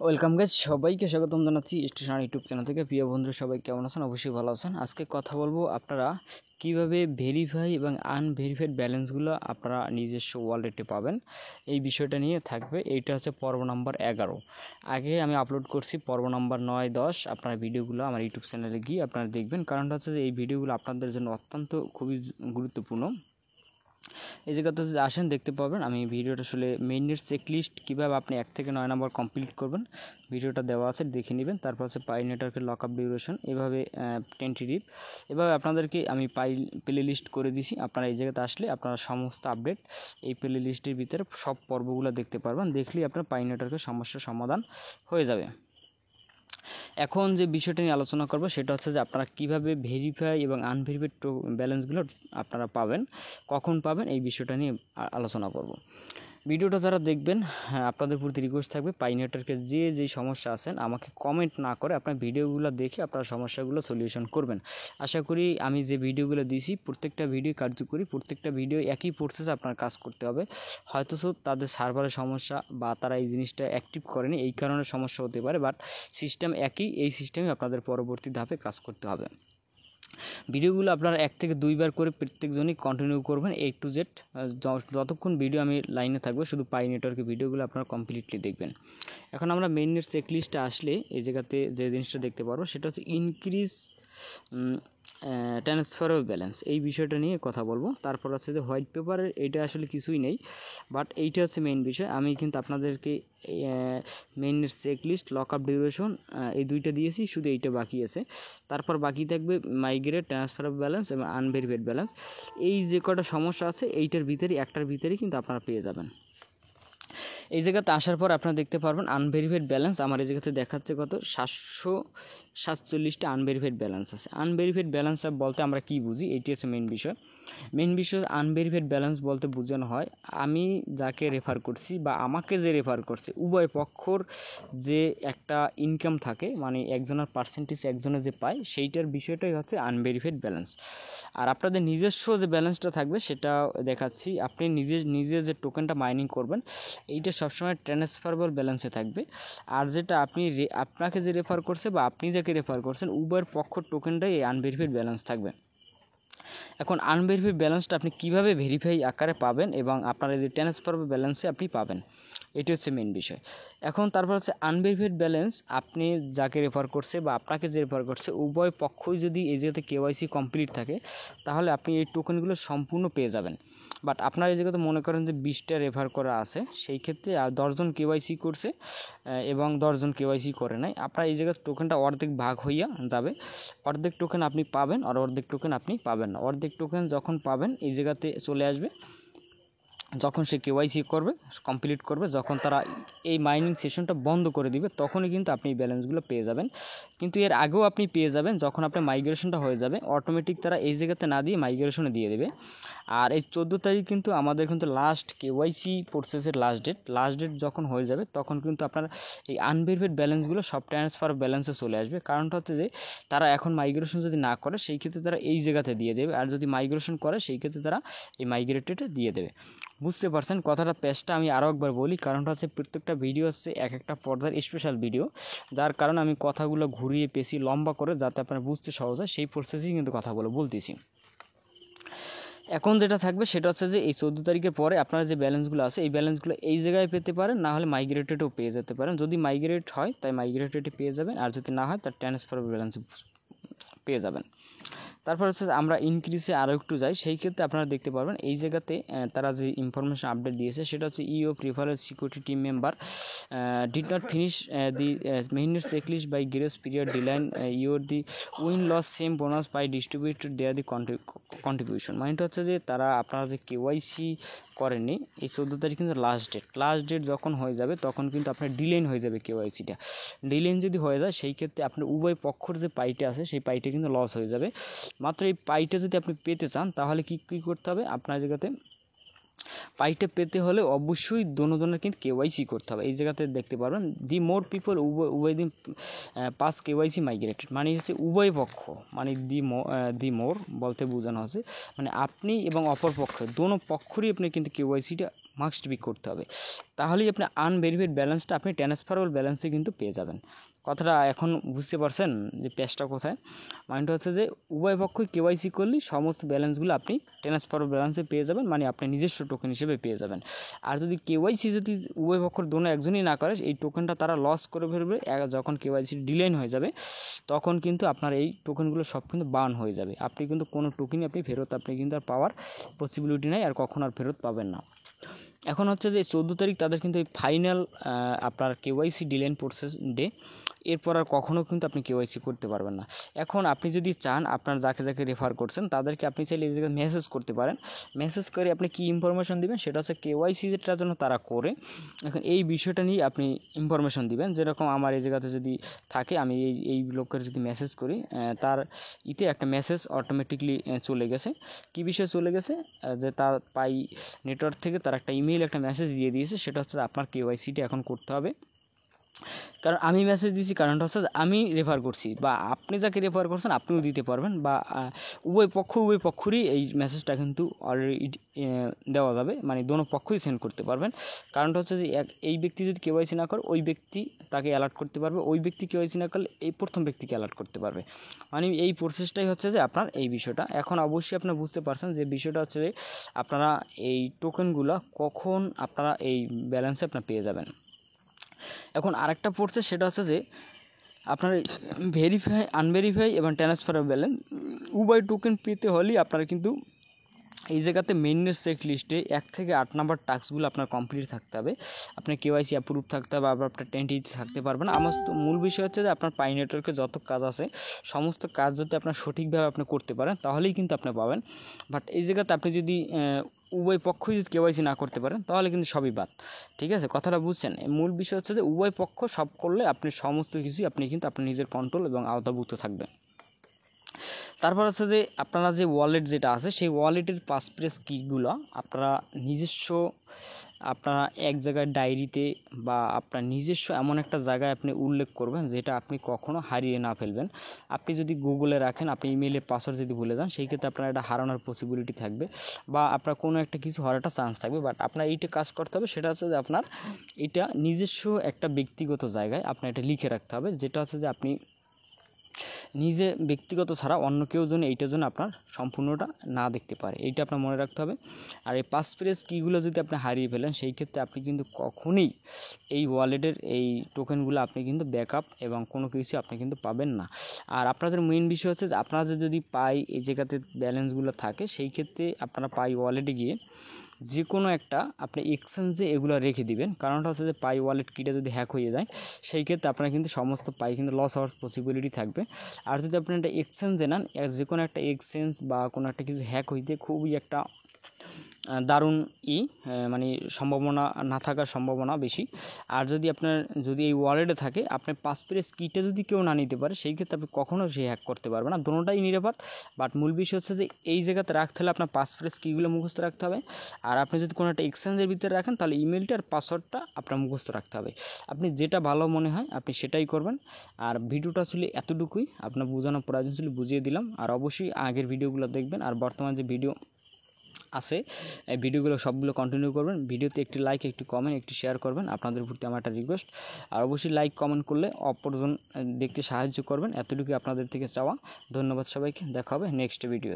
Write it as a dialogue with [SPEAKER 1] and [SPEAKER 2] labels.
[SPEAKER 1] Welcome guys, সবাইকে স্বাগতম জানাচ্ছি স্টেশনারি ইউটিউব চ্যানেল থেকে। প্রিয় বন্ধুরা সবাই কেমন আছেন? অবশ্যই ভালো আছেন। আজকে কথা বলবো আপনারা কিভাবে ভেরিফাই এবং আনভেরিফাইড ব্যালেন্সগুলো আপনারা নিজস্ব ওয়ালেটে পাবেন, এই বিষয়টা নিয়ে থাকবে। এইটা হচ্ছে পর্ব নাম্বার 11। আগে আমি আপলোড করছি পর্ব নাম্বার 9, 10। আপনারা ভিডিওগুলো আমার ইউটিউব চ্যানেলে গিয়ে আপনারা দেখবেন। কারণটা হচ্ছে যে এই ভিডিওগুলো আপনাদের জন্য অত্যন্ত খুবই গুরুত্বপূর্ণ। এই জায়গাতে যদি আসেন দেখতে পাবেন আমি ভিডিওটা আসলে মেইনের চেকলিস্ট কীভাবে আপনি 1 থেকে 9 নম্বর কমপ্লিট করবেন ভিডিওটা দেওয়া আছে, দেখে নেবেন। তারপর হচ্ছে পাই নেটওয়ার্কের লকআপ ডিউরেশন, এভাবে টেন্টেটিভ, এভাবে আপনাদেরকে আমি প্লে লিস্ট করে দিছি। আপনারা এই জায়গাতে আসলে আপনারা সমস্ত আপডেট এই প্লে লিস্টের ভিতরে সব পর্বগুলো দেখতে পারবেন। দেখলেই আপনার পাই নেটওয়ার্কের সমস্যার সমাধান হয়ে যাবে। এখন যে বিষয়টা নিয়ে আলোচনা করব সেটা হচ্ছে যে আপনারা কিভাবে ভেরিফাই এবং আনভেরিফাইড ব্যালেন্সগুলো আপনারা পাবেন, কখন পাবেন, এই বিষয়টা নিয়ে আলোচনা করব। ভিডিওটা যারা দেখবেন, আপনাদের প্রতি রিকোয়েস্ট থাকবে পাই নেটওয়ার্কের যেই সমস্যা আছেন আমাকে কমেন্ট না করে আপনার ভিডিওগুলো দেখে আপনার সমস্যাগুলো সলিউশন করবেন। আশা করি আমি যে ভিডিওগুলো দিয়েছি প্রত্যেকটা ভিডিও কার্যকরী, প্রত্যেকটা ভিডিও একই প্রসেসে আপনার কাজ করতে হবে। হয়তো তাদের সার্ভারের সমস্যা বা তারা এই জিনিসটা অ্যাক্টিভ করেনি, এই কারণে সমস্যা হতে পারে, বাট সিস্টেম একই। এই সিস্টেমে আপনাদের পরবর্তী ধাপে কাজ করতে হবে। ভিডিওগুলো আপনারা 1 থেকে 2 বার করে প্রত্যেকজনই কন্টিনিউ করবেন, A to Z। যতক্ষণ ভিডিও আমি লাইনে থাকবে শুধু পাই নেটওয়ার্কের ভিডিওগুলো আপনারা কমপ্লিটলি দেখবেন। এখন আমরা মেইনের চেকলিস্টে আসলে এই জায়গাতে যে জিনিসটা দেখতে পারবো সেটা হচ্ছে ইনক্রিজ ট্রান্সফারেবল ব্যালেন্স, এই বিষয়টা নিয়ে কথা বলবো। তারপর হচ্ছে যে হোয়াইট পেপারের এটা আসলে কিছুই নেই, বাট এইটা হচ্ছে মেইন বিষয়। আমি কিন্তু আপনাদেরকে মেইনের চেকলিস্ট, লকআপ ডিউরেশন এই দুইটা দিয়েছি, শুধু এইটা বাকি আছে। তারপর বাকি থাকবে মাইগ্রেট, ট্রান্সফারেবল ব্যালেন্স এবং আনভেরিফাইড ব্যালেন্স। এই যে কটা সমস্যা আছে এইটার ভিতরেই, একটার ভিতরেই কিন্তু আপনারা পেয়ে যাবেন। এই জায়গাতে আসার পর আপনারা দেখতে পারবেন আনভেরিফাইড ব্যালেন্স আমার এই জায়গাতে দেখাচ্ছে কত, 747টা আনভেরিফাইড ব্যালেন্স আছে। আনভেরিফাইড ব্যালেন্স বলতে আমরা কি বুঝি, এটি হচ্ছে মেইন বিষয়। আনভেরিফাইড ব্যালেন্স বলতে বোঝানো হয় আমি যাকে রেফার করছি বা আমাকে যে রেফার করছে উভয় পক্ষর যে একটা ইনকাম থাকে, মানে একজনের পার্সেন্টেজ একজনে যে পায়, সেইটার বিষয়টাই হচ্ছে আনভেরিফাইড ব্যালেন্স। আর আপনাদের নিজস্ব যে ব্যালেন্সটা থাকবে সেটা দেখাচ্ছি। আপনি নিজে যে টোকেনটা মাইনিং করবেন এইটা সবসময় ট্রান্সফারেবল ব্যালেন্সে থাকবে। আর যেটা আপনাকে যে রেফার করছে বা আপনি যাকে রেফার করছেন উভয়ের পক্ষ টোকেনটাই এই আনভেরিফাইড ব্যালেন্স থাকবে। এখন আনভেরিফাইড ব্যালেন্সটা আপনি কিভাবে ভেরিফাই আকারে পাবেন এবং আপনার এই ট্রান্সফারেবল ব্যালেন্সে আপনি পাবেন, এটি হচ্ছে মেন বিষয়। এখন তারপর হচ্ছে আনভেরিফাইড ব্যালেন্স, আপনি যাকে রেফার করছে বা আপনাকে যে রেফার করছে উভয় পক্ষই যদি এই জায়গাতে কেওয়াইসি কমপ্লিট থাকে তাহলে আপনি এই টোকেনগুলো সম্পূর্ণ পেয়ে যাবেন। বাট আপনার এই জায়গাতে মনে করেন যে 20টা রেফার করা আছে, সেই ক্ষেত্রে 10 জন কেওয়াইসি করছে এবং 10 জন কেওয়াইসি করে নাই, আপনার এই জায়গায় টোকেনটা অর্ধেক ভাগ হইয়া যাবে। অর্ধেক টোকেন আপনি পাবেন আর অর্ধেক টোকেন আপনি পাবেন না। অর্ধেক টোকেন যখন পাবেন এই জায়গাতে চলে আসবে যখন সে কেওয়াইসি করবে, কমপ্লিট করবে, যখন তারা এই মাইনিং সেশনটা বন্ধ করে দিবে তখনই কিন্তু আপনি এই ব্যালেন্সগুলো পেয়ে যাবেন। কিন্তু এর আগেও আপনি পেয়ে যাবেন যখন আপনার মাইগ্রেশনটা হয়ে যাবে, অটোমেটিক তারা এই জায়গাতে না দিয়ে মাইগ্রেশনে দিয়ে দেবে। আর এই 14 তারিখ কিন্তু আমাদের কিন্তু লাস্ট কেওয়াইসি প্রসেসের লাস্ট ডেট যখন হয়ে যাবে তখন কিন্তু আপনার এই আনভেরিফাইড ব্যালেন্সগুলো সব ট্রান্সফার ব্যালেন্সে চলে আসবে। কারণটা হচ্ছে যে তারা এখন মাইগ্রেশন যদি না করে সেই ক্ষেত্রে তারা এই জায়গাতে দিয়ে দেবে, আর যদি মাইগ্রেশন করে সেই ক্ষেত্রে তারা এই মাইগ্রেটেডে দিয়ে দেবে। বুঝতে পারছেন কথাটা? পেজটা আমি আরও একবার বলি, কারণটা হচ্ছে প্রত্যেকটা ভিডিও হচ্ছে এক একটা পর্যায়ের স্পেশাল ভিডিও, যার কারণে আমি কথাগুলো ঘুরিয়ে পেছি লম্বা করে যাতে আপনার বুঝতে সহজ হয়, সেই প্রসেসেই কিন্তু কথাগুলো বলতেছি। এখন যেটা থাকবে সেটা হচ্ছে যে এই 14 তারিখের পরে আপনারা যে ব্যালেন্সগুলো আছে এই ব্যালেন্সগুলো এই জায়গায় পেতে পারেন, না হলে মাইগ্রেটেডও পেয়ে যেতে পারেন। যদি মাইগ্রেট হয় তাই মাইগ্রেটেডে পেয়ে যাবেন, আর যদি না হয় তার ট্রান্সফারেবল ব্যালেন্স পেয়ে যাবেন। তারপর হচ্ছে আমরা ইনক্রিজে আরও একটু যাই, সেই ক্ষেত্রে আপনারা দেখতে পারবেন এই জায়গাতে তারা যে ইনফরমেশন আপডেট দিয়েছে সেটা হচ্ছে ইও preference security team member did not finish the মেইনের checklist by grace period deadline your the win loss same bonus by distributed their the contribution. মাইন্ডটা হচ্ছে যে তারা আপনারা যে কেওয়াইসি করেননি, এই 14 তারিখ কিন্তু লাস্ট ডেট যখন হয়ে যাবে তখন কিন্তু আপনার ডিলেন হয়ে যাবে কেওয়াইসিটা। ডিলেন যদি হয়ে যায় সেই ক্ষেত্রে আপনার উভয় পক্ষর যে পাইটা আছে সেই পাইটা কিন্তু লস হয়ে যাবে। মাত্র এই পাইটা যদি আপনি পেতে চান তাহলে কী করতে হবে, আপনার জায়গাতে পাইটা পেতে হলে অবশ্যই দোনোজনের কিন্তু কেওয়াইসি করতে হবে। এই জায়গাতে দেখতে পারবেন দি মোর পিপল উভয় দিন পাস কেওয়াইসি মাইগ্রেটেড, মানে হচ্ছে উভয় পক্ষ, মানে দি মোর বলতে বোঝানো হচ্ছে মানে আপনি এবং অপর পক্ষ দোনো পক্ষরই আপনি কিন্তু কেওয়াইসিটা মাস্ট বি করতে হবে, তাহলেই আপনি আনভেরিফাইড ব্যালেন্সটা আপনি ট্রান্সফারেবল ব্যালেন্সে কিন্তু পেয়ে যাবেন। কথাটা এখন বুঝতে পারছেন যে পেজটা কোথায়? মাইন্ডটা হচ্ছে যে উভয় পক্ষই কেওয়াইসি করলেই সমস্ত ব্যালেন্সগুলো আপনি ট্রান্সফারেবল ব্যালেন্সে পেয়ে যাবেন, মানে আপনি নিজস্ব টোকেন হিসেবে পেয়ে যাবেন। আর যদি কেওয়াইসি যদি উভয় পক্ষের দোনো একজনই না করে, এই টোকেনটা তারা লস করে ফেলবে। যখন কেওয়াইসি ডিলেন হয়ে যাবে তখন কিন্তু আপনার এই টোকেনগুলো সব কিন্তু বার্ন হয়ে যাবে, আপনি কিন্তু কোনো টোকেনই আপনি ফেরত আপনি কিন্তু আর পাওয়ার পসিবিলিটি নেই, আর কখনো আর ফেরত পাবেন না। এখন হচ্ছে যে 14 তারিখ তাদের কিন্তু এই ফাইনাল আপনার কেওয়াইসি ডিলেন প্রসেস ডে, এরপর আর কখনও কিন্তু আপনি কেওয়াইসি করতে পারবেন না। এখন আপনি যদি চান আপনার যাকে যাকে রেফার করছেন তাদেরকে আপনি চাইলে এই জায়গায় মেসেজ করতে পারেন। মেসেজ করে আপনি কী ইনফরমেশন দিবেন, সেটা হচ্ছে কেওয়াইসিটার জন্য তারা করে। এখন এই বিষয়টা নিয়ে আপনি ইনফরমেশন দিবেন, যেরকম আমার এই জায়গাতে যদি থাকে আমি এই লোকের যদি মেসেজ করি, তার একটা মেসেজ অটোমেটিকলি চলে গেছে। কী বিষয়ে চলে গেছে, যে তার পাই নেটওয়ার্ক থেকে তার একটা ইমেইল একটা মেসেজ দিয়ে দিয়েছে, সেটা হচ্ছে আপনার কেওয়াইসিটা এখন করতে হবে। কারণ আমি মেসেজ দিয়েছি, কারণটা হচ্ছে আমি রেফার করছি, বা আপনি যাকে রেফার করছেন আপনিও দিতে পারবেন, বা উভয় পক্ষরই এই মেসেজটা কিন্তু অলরেডি দেওয়া যাবে, মানে দোনো পক্ষই সেন্ড করতে পারবেন। কারণটা হচ্ছে যে এই ব্যক্তি যদি কেওয়াইসি না করে ওই ব্যক্তি তাকে অ্যালার্ট করতে পারবে, ওই ব্যক্তি কেওয়াইসি না করলে এই প্রথম ব্যক্তিকে অ্যালার্ট করতে পারবে, মানে এই প্রসেসটাই হচ্ছে যে আপনার এই বিষয়টা। এখন অবশ্যই আপনারা বুঝতে পারছেন যে বিষয়টা হচ্ছে যে আপনারা এই টোকেনগুলো কখন আপনারা এই ব্যালেন্সে আপনারা পেয়ে যাবেন। এখন আরেকটা পড়ছে, সেটা হচ্ছে যে আপনার ভেরিফাই, আনভেরিফাই এবং ট্রান্সফারেবল ব্যালেন্স উভয় টোকেন পেতে হলেই আপনারা কিন্তু এই জায়গাতে মেইনের চেক লিস্টে 1 থেকে 8 নাম্বার টাস্কগুলো আপনার কমপ্লিট থাকতে হবে, আপনার কেওয়াইসি অ্যাপ্রুভ থাকতে হবে, আবার আপনার 10 থাকতে পারবেন। আমার তো মূল বিষয় হচ্ছে যে আপনার পাই নেটওয়ার্কে যত কাজ আছে সমস্ত কাজ যদি আপনার সঠিকভাবে আপনি করতে পারেন তাহলেই কিন্তু আপনি পাবেন। বাট এই জায়গাতে আপনি যদি উভয় পক্ষই যদি কেওয়াইসি না করতে পারেন তাহলে কিন্তু সবই বাদ। ঠিক আছে, কথাটা বুঝছেন? মূল বিষয় হচ্ছে যে উভয় পক্ষ সব করলে আপনি সমস্ত কিছুই আপনি কিন্তু আপনার নিজের কন্ট্রোল এবং আওতাভুক্ত থাকবেন। তারপর হচ্ছে যে আপনারা যে ওয়ালেট যেটা আছে সেই ওয়ালেটের পাসপ্রেস কিগুলো আপনারা নিজস্ব আপনারা এক জায়গায় ডায়েরিতে বা আপনার নিজস্ব এমন একটা জায়গায় আপনি উল্লেখ করবেন যেটা আপনি কখনো হারিয়ে না ফেলবেন। আপনি যদি গুগলে রাখেন, আপনি ইমেইলের পাসওয়ার্ড যদি ভুলে যান, সেই ক্ষেত্রে আপনার এটা হারানোর পসিবিলিটি থাকবে বা আপনার কোনো একটা কিছু হওয়ার একটা চান্স থাকবে। বাট আপনার এইটা কাজ করতে হবে, সেটা হচ্ছে যে আপনার এটা নিজস্ব একটা ব্যক্তিগত জায়গায় আপনার এটা লিখে রাখতে হবে, যেটা হচ্ছে যে আপনি নিজে ব্যক্তিগত ছাড়া অন্য কেউ যেন এইটার জন্য আপনার সম্পূর্ণটা না দেখতে পারে, এইটা আপনার মনে রাখতে হবে। আর এই পাসপ্রেস কিগুলো যদি আপনি হারিয়ে ফেলেন সেই ক্ষেত্রে আপনি কিন্তু কখনোই এই ওয়ালেটের এই টোকেনগুলো আপনি কিন্তু ব্যাকআপ এবং কোনো কিছু আপনি কিন্তু পাবেন না। আর আপনাদের মেইন বিষয় হচ্ছে যে আপনাদের যদি পাই এই জায়গাতে ব্যালেন্সগুলো থাকে, সেই ক্ষেত্রে আপনারা পাই ওয়ালেটে গিয়ে যে কোনো একটা আপনি এক্সচেঞ্জে এগুলো রেখে দিবেন। কারণটা হচ্ছে যে পাই ওয়ালেট কিটা যদি হ্যাক হয়ে যায় সেই ক্ষেত্রে আপনার কিন্তু সমস্ত পাই কিন্তু লস হওয়ার পসিবিলিটি থাকবে। আর যদি আপনি একটা এক্সচেঞ্জে নেন, যে কোনো একটা এক্সচেঞ্জ বা কোনো একটা কিছু হ্যাক হইতে খুবই একটা দারুণ মানে সম্ভাবনা না থাকার সম্ভাবনা বেশি। আর যদি এই ওয়ালেটে থাকে আপনার পাসপ্রেস কিটা যদি কেউ না নিতে পারে সেই ক্ষেত্রে আপনি কখনও সে হ্যাক করতে পারবে না, দোনোটাই নিরাপদ। বাট মূল বিষয় হচ্ছে যে এই জায়গাতে রাখতে হলে আপনার পাসপ্রেস কিগুলো মুখস্থ রাখতে হবে। আর আপনি যদি কোনো একটা এক্সচেঞ্জের ভিতরে রাখেন তাহলে ইমেলটা আর পাসওয়ার্ডটা আপনার মুখস্থ রাখতে হবে। আপনি যেটা ভালো মনে হয় আপনি সেটাই করবেন। আর ভিডিওটা আসলে এতটুকুই, আপনার বোঝানোর প্রয়োজন ছিল, বুঝিয়ে দিলাম। আর অবশ্যই আগের ভিডিওগুলো দেখবেন, আর বর্তমান যে ভিডিও আছে এই ভিডিওগুলো সবগুলো কন্টিনিউ করবেন। ভিডিওতে একটি লাইক, একটি কমেন্ট, একটি শেয়ার করবেন, আপনাদের প্রতি আমার একটা রিকোয়েস্ট। আর অবশ্যই লাইক কমেন্ট করলে অপরজন দেখতে সাহায্য করবেন, এতটুকুই আপনাদের থেকে চাওয়া। ধন্যবাদ সবাইকে, দেখা হবে নেক্সট ভিডিও।